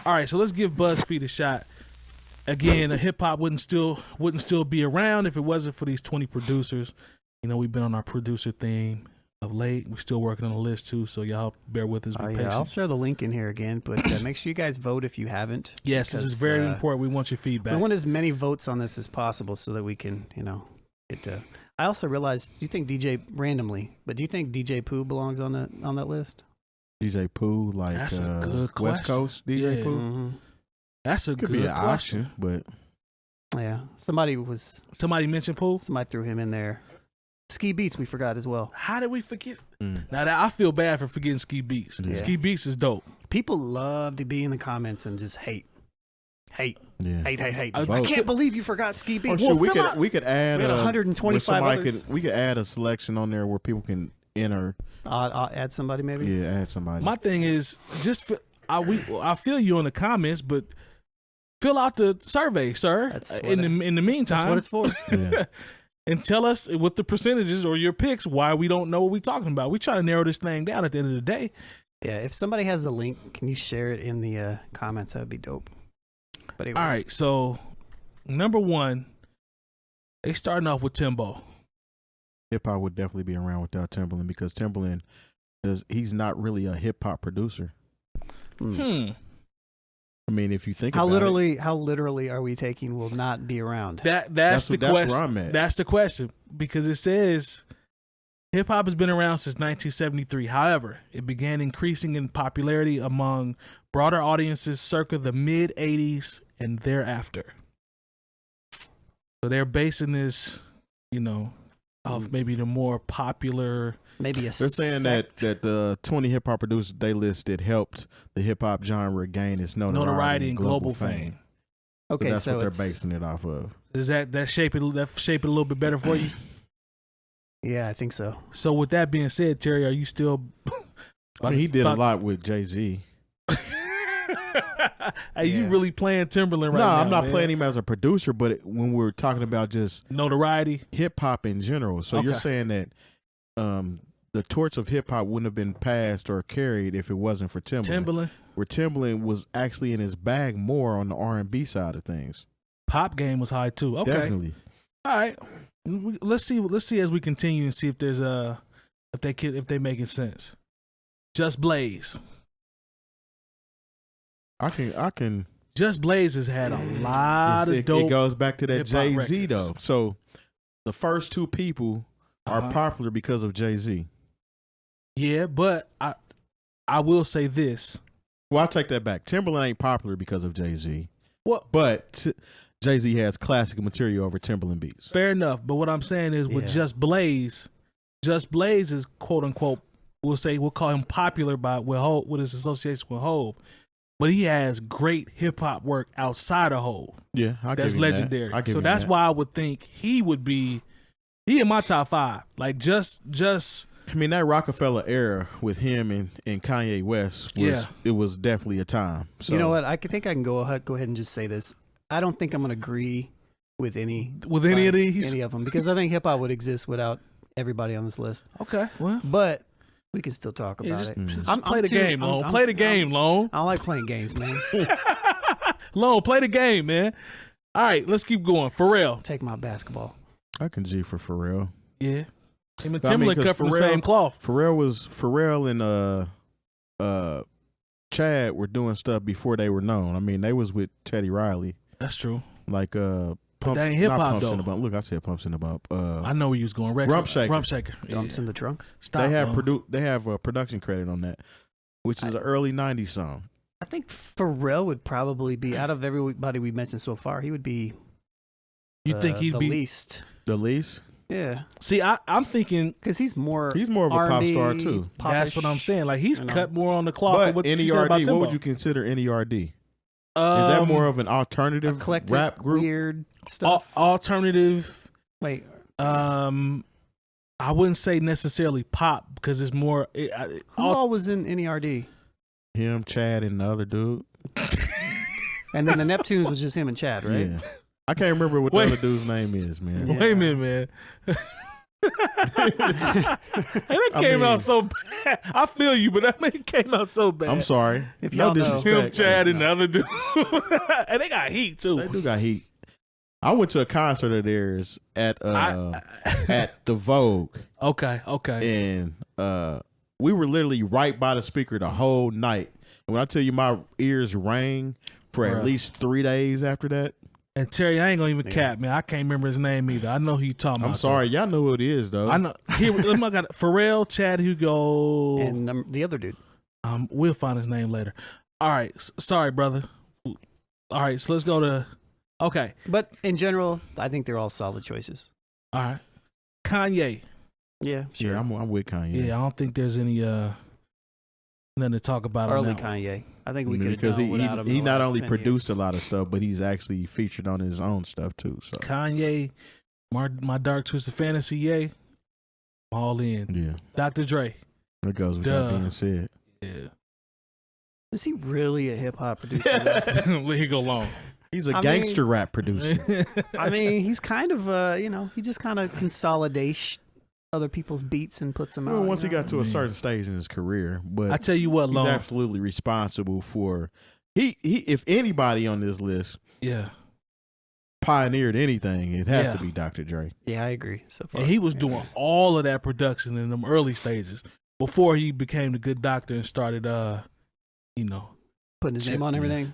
All right, so let's give BuzzFeed a shot. Again, hip hop wouldn't still be around if it wasn't for these 20 producers. You know, we've been on our producer theme of late. We're still working on the list too, so y'all bear with us. Be patient. I'll share the link in here again, but make sure you guys vote if you haven't. Yes, this is very important. We want your feedback. We want as many votes on this as possible so that we can, get to. I also realized you think DJ randomly, but do you think DJ Pooh belongs on that list? DJ Pooh, like that's a good West Coast DJ Pooh. Mm-hmm. That's a could good be an question. option, but yeah, somebody mentioned Pooh. Somebody threw him in there. Ski Beats we forgot as well. How did we forget? Now that I feel bad for forgetting Ski Beats. Yeah. Ski Beats is dope. People love to be in the comments and just hate. Hate. I Vote. can't believe you forgot Ski Beats. Oh, sure, we could add 125 others. We could add a selection on there where people can enter. I'll add somebody maybe. Yeah, add somebody. My thing is I feel you in the comments, but fill out the survey, sir. In the meantime, that's what it's for. Yeah. And tell us with the percentages or your picks why we don't know what we're talking about. We try to narrow this thing down at the end of the day. Yeah, if somebody has the link, can you share it in the comments? That would be dope. But anyways. All right, so number one, they starting off with Timbo. Hip hop would definitely be around without Timbaland because Timbaland he's not really a hip hop producer. I mean, if you think how literally are we taking will not be around? That's the question. That's where I'm at. That's the question because it says hip hop has been around since 1973. However, it began increasing in popularity among broader audiences circa the mid 80s and thereafter. So they're basing this, off maybe the more popular. Maybe they're saying that the 20 hip hop producers they listed helped the hip hop genre gain its notoriety and global fame. Okay, that's what they're basing it off of. Is that shape it a little bit better for you? Yeah, I think so. So with that being said, Terry, are you still? He did a lot with Jay-Z. Hey, you really playing Timberland right now? No, I'm not man. playing him as a producer, but when we're talking about just notoriety, hip hop in general. So you're saying that the torch of hip hop wouldn't have been passed or carried if it wasn't for Timbaland. Where Timbaland was actually in his bag more on the R&B side of things. Pop game was high too. Okay, definitely. All right, let's see as we continue and see if there's if they making sense. Just Blaze. I can. Just Blaze has had a lot of dope. It goes back to that Jay-Z though. So the first two people are popular because of Jay-Z. Yeah, but I will say this. Well, I'll take that back. Timbaland ain't popular because of Jay-Z. What? But Jay-Z has classic material over Timbaland beats. Fair enough. But what I'm saying is with Just Blaze is quote unquote, we'll call him popular with his association with Hov. But he has great hip hop work outside of Hov. Yeah, that's legendary. So that's why I would think he in my top 5. Like just I mean, that Rockefeller era with him and Kanye West it was definitely a time. So, you know what? I think I can go ahead and just say this. I don't think I'm going to agree with any of them because I think hip hop would exist without everybody on this list. Okay, well, but we can still talk about it. Play the game, Lone. Play the game, Lone. I like playing games, man. Lone, play the game, man. All right, let's keep going. Pharrell. Take my basketball. I can G for Pharrell. Yeah. Him and Timbaland cut from the same cloth. Pharrell and Chad were doing stuff before they were known. I mean, they was with Teddy Riley. That's true. Like Pumps, that ain't hip hop though. Look, I said Pumps in the Bump. I know where you was going. Rump Shaker. Dumps in the trunk. Stop, they have a production credit on that, which is an early '90s song. I think Pharrell would probably be out of everybody we mentioned so far. He would be. You think he'd be least? The least. Yeah. See, I'm thinking because he's more of a pop star too. That's what I'm saying. Like he's cut more on the cloth. But NERD, what would you consider NERD? Is that more of an alternative eclectic, rap group? Weird stuff. Alternative. Wait. I wouldn't say necessarily pop because it's more. Who all was in NERD? Him, Chad, and the other dude. And then the Neptunes was just him and Chad, right? Yeah. I can't remember what the other dude's name is, man. Yeah. Wait a minute, man. That came out so bad. I feel you, but it came out so bad. I'm sorry. If No y'all know. disrespect. Him, Chad, and the other dude. And they got heat, too. They do got heat. I went to a concert of theirs at the Vogue. Okay. And we were literally right by the speaker the whole night. And when I tell you my ears rang for at least 3 days after that. And Terry, I ain't gonna even cap, man. I can't remember his name either. I know who you talking about. I'm sorry, y'all know who it is though. I know. Here, let me got Pharrell, Chad Hugo, and the other dude. We'll find his name later. All right, sorry, brother. All right, so let's go to. Okay, but in general, I think they're all solid choices. All right, Kanye. Yeah, sure. Yeah, I'm with Kanye. Yeah, I don't think there's any nothing to talk about. Early on that Kanye. I think we could have because done without him. He not only 10 produced years. a lot of stuff, but he's actually featured on his own stuff too. So Kanye, my Dark Twisted Fantasy, yay, all in. Yeah, Dr. Dre. That goes with that being said. Yeah. Is he really a hip hop producer? Let him go long. He's a gangster rap producer. I mean, he's kind of he just kind of consolidates other people's beats and puts them out. Once he got to a certain stage in his career, but I tell you what, he's absolutely responsible for he if anybody on this list pioneered anything, it has to be Dr. Dre. Yeah, I agree. So far. And he was doing all of that production in them early stages before he became the good doctor and started putting his name on everything.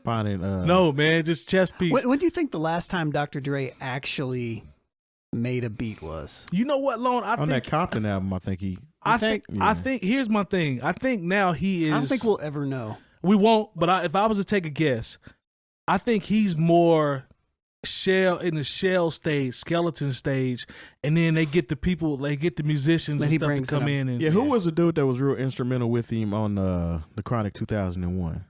No, man, just chess piece. When do you think the last time Dr. Dre actually made a beat was? You know what, Lone? I think that Compton album, I think he. I think here's my thing. I think now he is. I don't think we'll ever know. We won't. But if I was to take a guess, I think he's more in the shell stage, skeleton stage, and then they get the people, they get the musicians and stuff to come in. And who was the dude that was real instrumental with him on the Chronic 2001?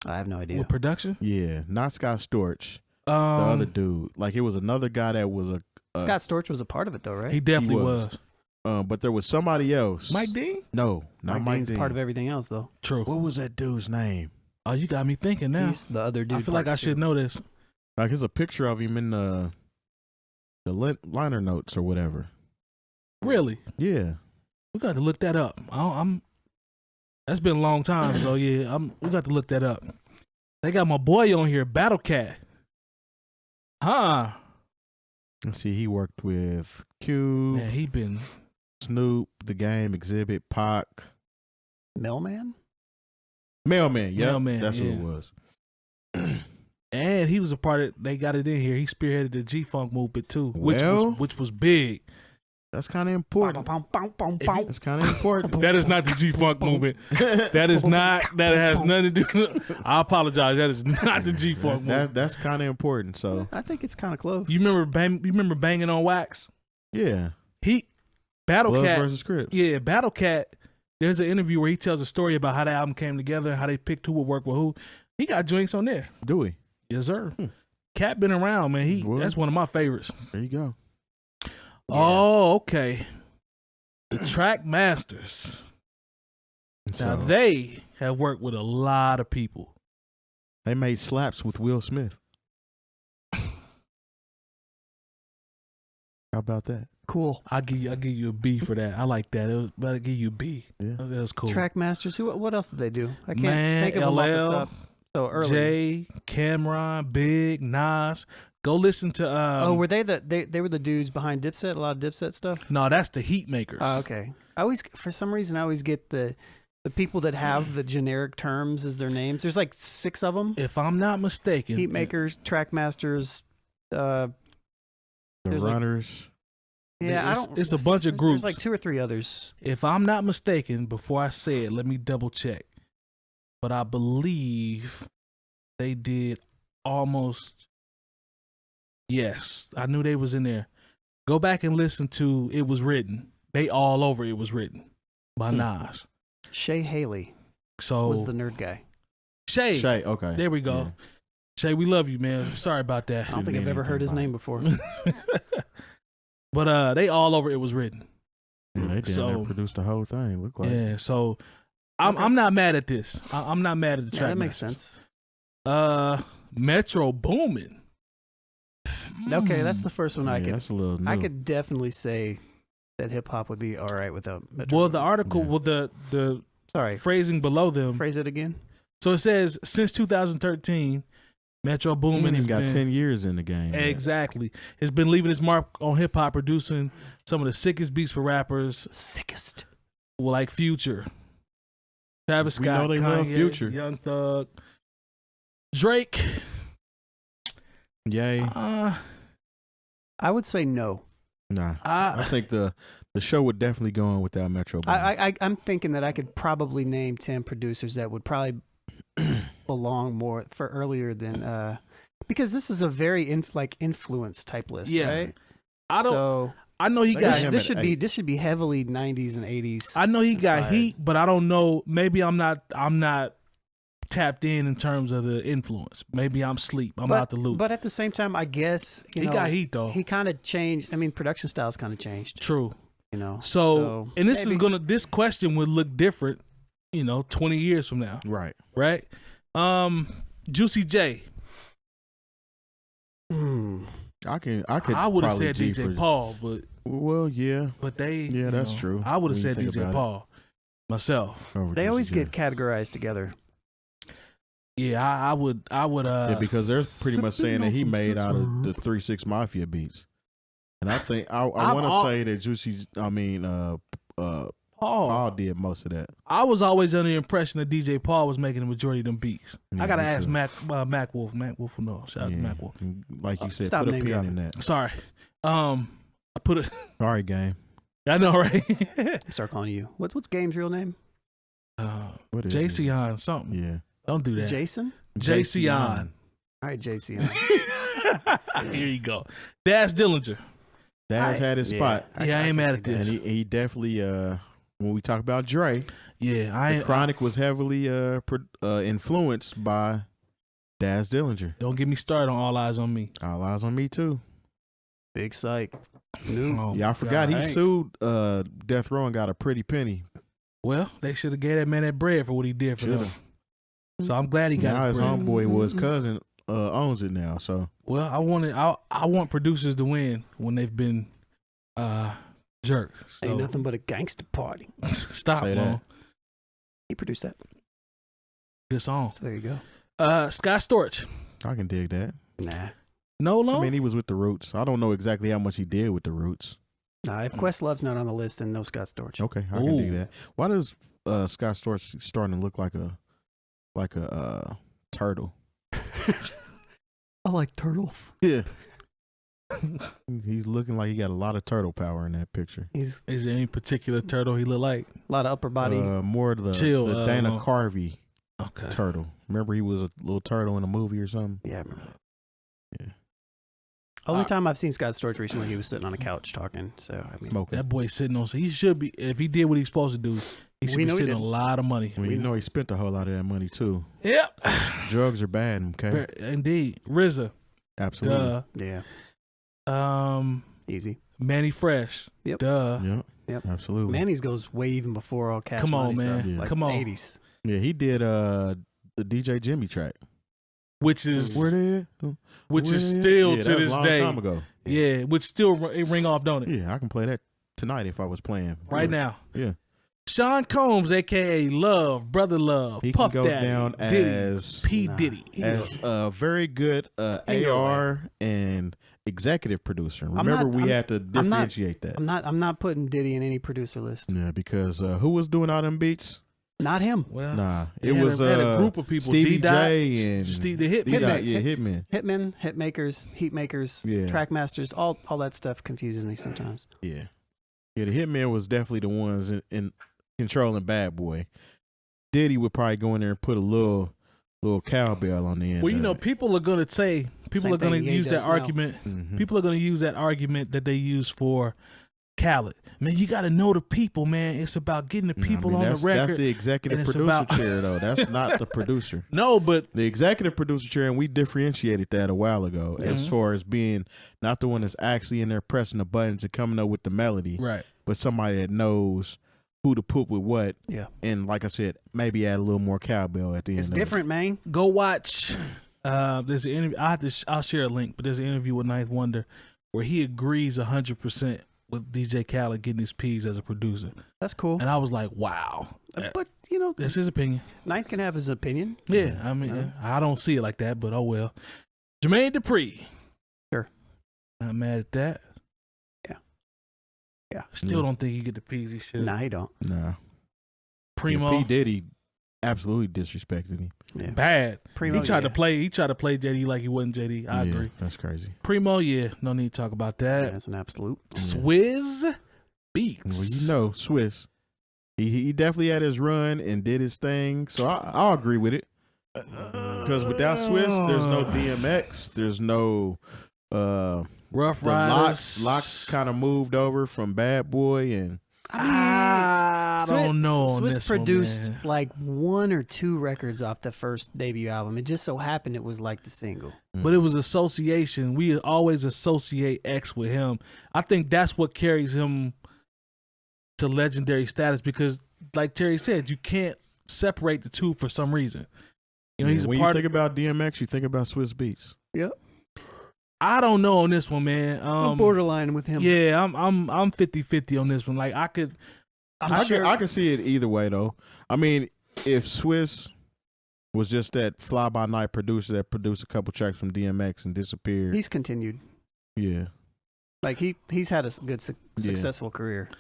I have no idea. With production? Yeah, not Scott Storch. The other dude, like it was another guy that was a. Scott Storch was a part of it though, right? He definitely was. But there was somebody else. Mike Dean? No, not Mike Dean's Dean. part of everything else though. True. What was that dude's name? Oh, you got me thinking now. He's the other dude. I feel like I should know this. Like there's a picture of him in the liner notes or whatever. Really? Yeah. We got to look that up. That's been a long time, so yeah, we got to look that up. They got my boy on here, Battle Cat. Huh? Let's see, he worked with Q. Man, he been Snoop, The Game, Exhibit, Pac. Mailman, yeah. Mailman, That's who it was. And he was a part of, they got it in here. He spearheaded the G-Funk movement too, which was big. That's kind of important. That's kind of important. That is not the G-Funk movement. That is not. That has nothing to do. I apologize. That is not the G-Funk movement. That's kind of important. So I think it's kind of close. You remember Banging on Wax? Yeah. Battle Blood Cat versus Crips. Yeah, Battle Cat. There's an interview where he tells a story about how the album came together, how they picked who would work with who. He got joints on there. Do we? Yes, sir. Cat been around, man. That's one of my favorites. There you go. Yeah. Oh, okay. The Track Masters. Now they have worked with a lot of people. They made slaps with Will Smith. How about that? Cool. I'll give you a B for that. I like that. But I'll give you a B. Yeah. That was cool. Track Masters. What else did they do? I can't think of them off the top. So early. Jay, Cameron, Big, Nas. Go listen to. Were they they were the dudes behind Dipset? A lot of Dipset stuff. No, that's the Heat Makers. Oh, okay. For some reason, I always get the people that have the generic terms as their names. There's like 6 of them. If I'm not mistaken, Heat Makers, Track Masters, the Runners. It's a bunch of groups. There's like 2 or 3 others. If I'm not mistaken, before I say it, let me double check. But I believe they did almost. Yes, I knew they was in there. Go back and listen to It Was Written. They all over It Was Written by Nas. Shay Haley was the nerd guy. Shay, okay. There we go. Yeah. Shay, we love you, man. Sorry about that. I don't think I've ever heard his name before. But they all over It Was Written. Yeah, they did. They produced the whole thing. Look like. Yeah, so I'm not mad at this. I'm not mad at the track. That makes sense. Metro Boomin. Okay, that's the first one That's a little new. I could definitely say that hip hop would be all right without Metro. Well, the article, the phrasing below them. Phrase it again. So it says since 2013, Metro Boomin has got been 10 years in the game. Exactly, has been leaving his mark on hip hop, producing some of the sickest beats for rappers. Sickest. Well, like Future, Travis Scott, know they Kanye, love Future. Young Thug, Drake. Yay. I would say no. Nah, I think the show would definitely go on without Metro Boomin. I'm thinking that I could probably name 10 producers that would probably belong more for earlier than because this is a very influence type list, right? I know he got this should be heavily 90s and 80s. I know he got heat, but I don't know. Maybe I'm not tapped in terms of the influence. Maybe I'm asleep. I'm out the loop. But at the same time, I guess he got heat though. He kind of changed. I mean, production styles kind of changed. True. You know. So and this question would look different, 20 years from now. Right. Right. Juicy J. I would have said DJ Paul, but yeah. But that's true. I would have said DJ Paul myself. They always get categorized together. Yeah, I would. Because they're pretty much saying that he made out of the 3 6 Mafia beats, and I think I want to say that Juicy. Paul did most of that. I was always under the impression that DJ Paul was making the majority of them beats. Yeah, I gotta ask Mac Wolf. Mac Wolf, no, shout out to Mac Wolf. Like you said, put a pin in that. Sorry, I put it. Sorry, Game. I know, right? Start calling you. What's Game's real name? What is Jayceon something? Yeah. Don't do that. Jason? Jayceon. All right, Jayceon. Here you go. Daz Dillinger. Daz had his spot. Yeah, I ain't mad at this. And he definitely, when we talk about Dre, the Chronic was heavily influenced by Daz Dillinger. Don't get me started on All Eyes on Me. All Eyes on Me, too. Big psych. I forgot he sued Death Row and got a pretty penny. Well, they should have gave that man that bread for what he did for them. So I'm glad he got now his homeboy was cousin owns it now. So I want producers to win when they've been jerked. So. Ain't nothing but a gangster party. Stop, man. He produced that. Good song. So there you go. Scott Storch. I can dig that. Nah. No, Lo? I mean, he was with the Roots. I don't know exactly how much he did with the Roots. Nah, if Questlove's not on the list, then no Scott Storch. Okay, I can dig that. Why does Scott Storch starting to look like a turtle? I like turtles. Yeah. He's looking like he got a lot of turtle power in that picture. Is there any particular turtle he look like? A lot of upper body. More the Dana Carvey turtle. Remember he was a little turtle in a movie or something? Yeah, I remember that. Yeah. Only time I've seen Scott Storch recently, he was sitting on a couch talking. So I mean, that boy's sitting on. So he should be. If he did what he's supposed to do, he should be sitting on a lot of money. Well, you know he spent a whole lot of that money too. Yep. Drugs are bad. Okay. Indeed. RZA. Absolutely. Yeah. Easy. Manny Fresh. Yep. Yep. Absolutely. Manny's goes way even before all Cash Come on, Money man. stuff. Yeah. Like Come on. 80s. Yeah, he did the DJ Jimmy track. Which is still to this day. Time ago. Yeah, which still ring off, don't it? Yeah, I can play that tonight if I was playing right now. Yeah. Sean Combs, aka Love, Brother Love, he Puff can go Daddy, down Diddy, as P Diddy, as a very good AR and executive producer. Remember, we had to differentiate that. I'm not putting Diddy in any producer list. Yeah, because who was doing all them beats? Not him. Well, nah, it was a group of people. Stevie J and Steve the Hitman, Hitmakers, Heatmakers, track masters, all that stuff confuses me sometimes. Yeah, the Hitman was definitely the ones in controlling Bad Boy. Diddy would probably go in there and put a little cowbell on the end. Well, people are gonna say people are gonna use that argument. Mm-hmm. People are gonna use that argument that they use for Khaled. Man, you got to know the people, man. It's about getting the people on the record. That's the executive producer chair, though. That's not the producer. No, but the executive producer chair, and we differentiated that a while ago as far as being not the one that's actually in there pressing the buttons and coming up with the melody, right? But somebody that knows who to put with what. Yeah. And like I said, maybe add a little more cowbell at the end. It's different, man. Go watch There's an interview. I'll share a link, but there's an interview with Ninth Wonder where he agrees 100% with DJ Khaled getting his P's as a producer. That's cool. And I was like, wow. But you know, that's his opinion. Ninth can have his opinion. Yeah, I mean, I don't see it like that, but oh well. Jermaine Dupri. Sure. Not mad at that. Yeah. Still don't think he get the P's he should. Nah, he don't. Nah. Primo. P. Diddy absolutely disrespected him. Yeah. Bad. Primo, he tried to play JD like he wasn't JD. I agree. That's crazy. Primo, no need to talk about that. Yeah, that's an absolute. Swizz Beats. Well, you know, Swiss. He definitely had his run and did his thing. So I'll agree with it. Because without Swiss, there's no DMX. There's no Rough Riders. Locks kind of moved over from Bad Boy, and I don't know. Swiss produced one, like 1 or 2 records off the first debut album. It just so happened it was like the single. But it was association. We always associate X with him. I think that's what carries him to legendary status because, like Terry said, you can't separate the two for some reason. You know, he's a when part you think about DMX, you think about Swiss Beats. Yep. I don't know on this one, man. I'm borderline with him. Yeah, I'm 50-50 on this one. Like I could see it either way though. I mean, if Swiss was just that fly by night producer that produced a couple tracks from DMX and disappeared, he's continued. Yeah, like he's had a good successful career.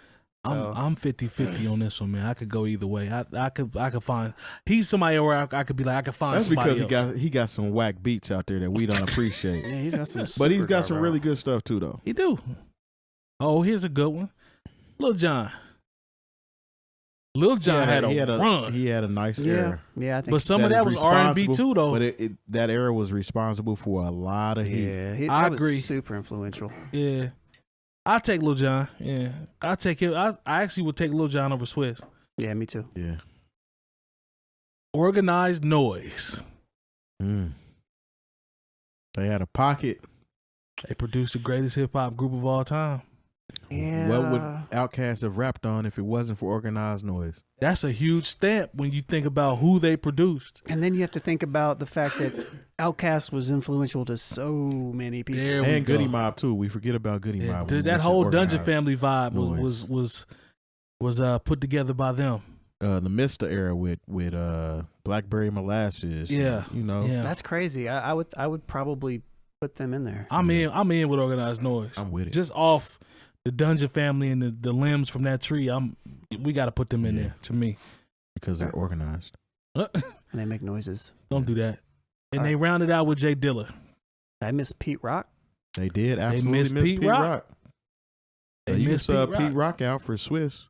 I'm 50-50 on this one, man. I could go either way. I could find he's somebody where I could be like I could find. That's somebody because else. he got some whack beats out there that we don't appreciate. Yeah, he's got some. But he's got some really good stuff too, though. He do. Oh, here's a good one, Lil Jon. Lil Jon had a run. He had a nice era. Yeah, I think. But some of that was R&B too, though. But that era was responsible for a lot of heat. Yeah, I agree. Super influential. Yeah. I'll take Lil Jon. Yeah. I'll take him. I actually would take Lil Jon over Swiss. Yeah, me too. Yeah. Organized Noise. They had a pocket. They produced the greatest hip hop group of all time. Yeah. What would Outkast have rapped on if it wasn't for Organized Noise? That's a huge stamp when you think about who they produced. And then you have to think about the fact that Outkast was influential to so many people. And Goody Mob too. We forget about Goody Mob. That whole Dungeon Family vibe was put together by them. The Mr. era with Blackberry Molasses. Yeah, you know. Yeah. That's crazy. I would probably put them in there. I'm in with Organized Noise. I'm with it. Just off the Dungeon Family and the limbs from that tree. We got to put them in there to me because they're organized. And they make noises. Don't do that. And they rounded out with Jay Dilla. I miss Pete Rock. They did absolutely miss Pete Rock. They missed Pete Rock out for Swiss.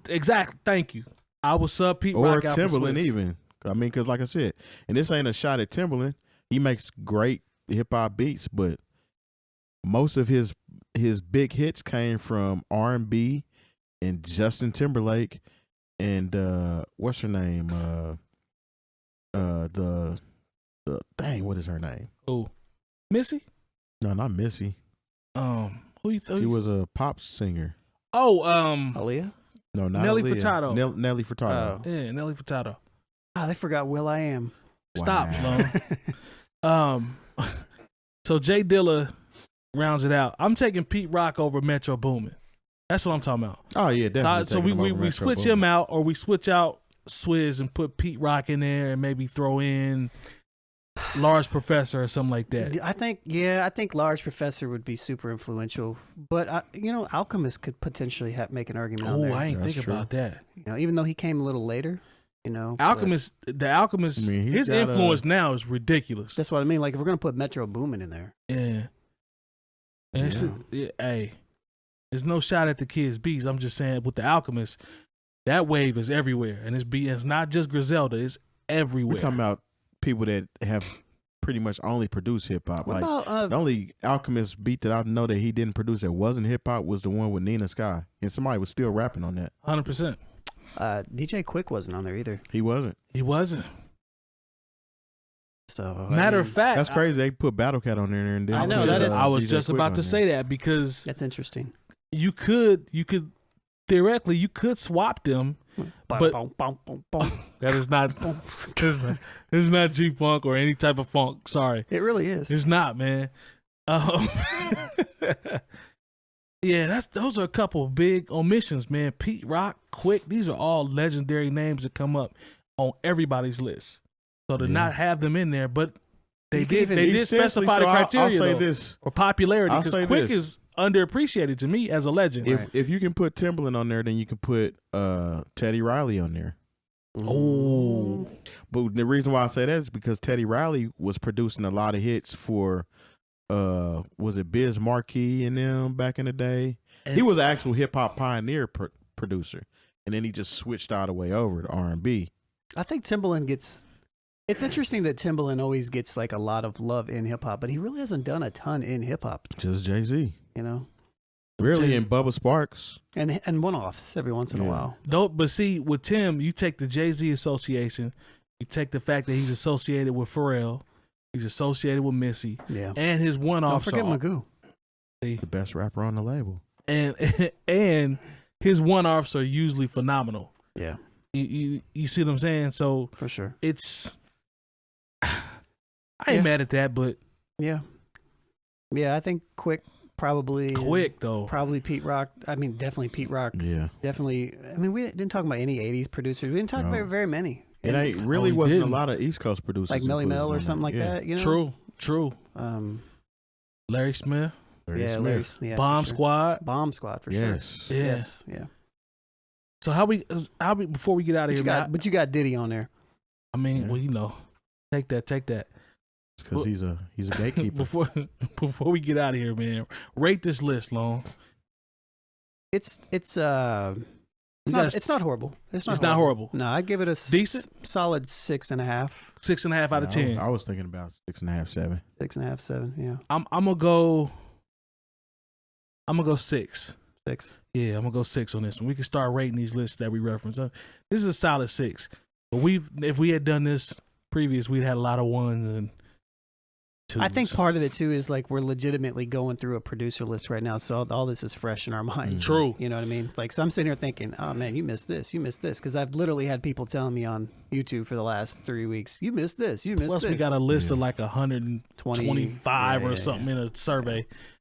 Exactly. Thank you. I would sub Pete Rock out Timbaland for Swiss. even. I mean, because like I said, and this ain't a shot at Timbaland. He makes great hip hop beats, but most of his big hits came from R&B and Justin Timberlake and what's her name? The dang, what is her name? Oh, Missy? No, not Missy. Who you thought? She was a pop singer. Oh, Aaliyah? No, not Nelly Aaliyah. Furtado. Nelly Furtado. Oh. Yeah, Nelly Furtado. Oh, they forgot Will I Am. Stop, Wow. So Jay Dilla rounds it out. I'm taking Pete Rock over Metro Boomin. That's what I'm talking about. Oh yeah, definitely. So we switch him out, or we switch out Swizz and put Pete Rock in there, and maybe throw in Large Professor or something like that. I think Large Professor would be super influential, but Alchemist could potentially make an argument. Oh, on there. I ain't think about that. Even though he came a little later. Alchemist, his influence now is ridiculous. That's what I mean. Like if we're gonna put Metro Boomin in there, hey, there's no shot at the kids' beats. I'm just saying with the Alchemist, that wave is everywhere, and it's not just Griselda, it's everywhere. We're talking about people that have pretty much only produced hip hop. Like about, the only Alchemist beat that I know that he didn't produce that wasn't hip hop was the one with Nina Sky, and somebody was still rapping on that. 100%. DJ Quick wasn't on there either. He wasn't. So matter of fact, that's crazy. They put Battle Cat on there, and then I know, I was DJ just Quick about on to there. say that because that's interesting. you could theoretically you could swap them But that is not, it's not G-Funk or any type of funk. Sorry. It really is. It's not, man. Yeah, those are a couple of big omissions, man. Pete Rock, Quick, these are all legendary names that come up on everybody's list. So to not have them in there, but they did specify the criteria I'll say this for popularity, because Quick is underappreciated to me as a legend. If you can put Timbaland on there, then you can put Teddy Riley on there. Oh, but the reason why I say that is because Teddy Riley was producing a lot of hits for was it Biz Markie and them back in the day? And he was an actual hip hop pioneer producer, and then he just switched all the way over to R&B. I think Timbaland gets. It's interesting that Timbaland always gets like a lot of love in hip hop, but he really hasn't done a ton in hip hop. Just Jay-Z, you know. Really, and Bubba Sparks, and one-offs every once in a while. But see, with Tim, you take the Jay-Z association, you take the fact that he's associated with Pharrell. He's associated with Missy, and his one-off. Don't forget Magoo, the best rapper on the label, and his one-offs are usually phenomenal. Yeah, you see what I'm saying? So for sure, it's I ain't mad at that, but yeah, I think Quick probably Pete Rock. I mean, definitely Pete Rock. Yeah, definitely. I mean, we didn't talk about any '80s producers. We didn't talk about very many. It ain't really wasn't a lot of East Coast producers, like Melly Mel or something like that. You know, true. Larry Smith, Larry, Bomb Squad for sure. Yes. So how we before we get out of here, but you got Diddy on there. I mean, well, you know, take that. It's because he's a gatekeeper. before we get out of here, man, rate this list, Long. It's not horrible. It's not horrible. No, I'd give it a decent, solid 6.5. 6.5 out of 10. I was thinking about 6.5, 7. 6.5, 7. Yeah. I'm gonna go 6. 6. Yeah, I'm gonna go 6 on this one. We can start rating these lists that we reference. This is a solid 6. But if we had done this previous, we'd had a lot of 1s and 2s. I think part of it too is like we're legitimately going through a producer list right now, so all this is fresh in our minds. True. You know what I mean? Like, so I'm sitting here thinking, oh man, you missed this, because I've literally had people telling me on YouTube for the last 3 weeks, you missed this, you missed this. Plus, we got a list of like 125 or something in a survey.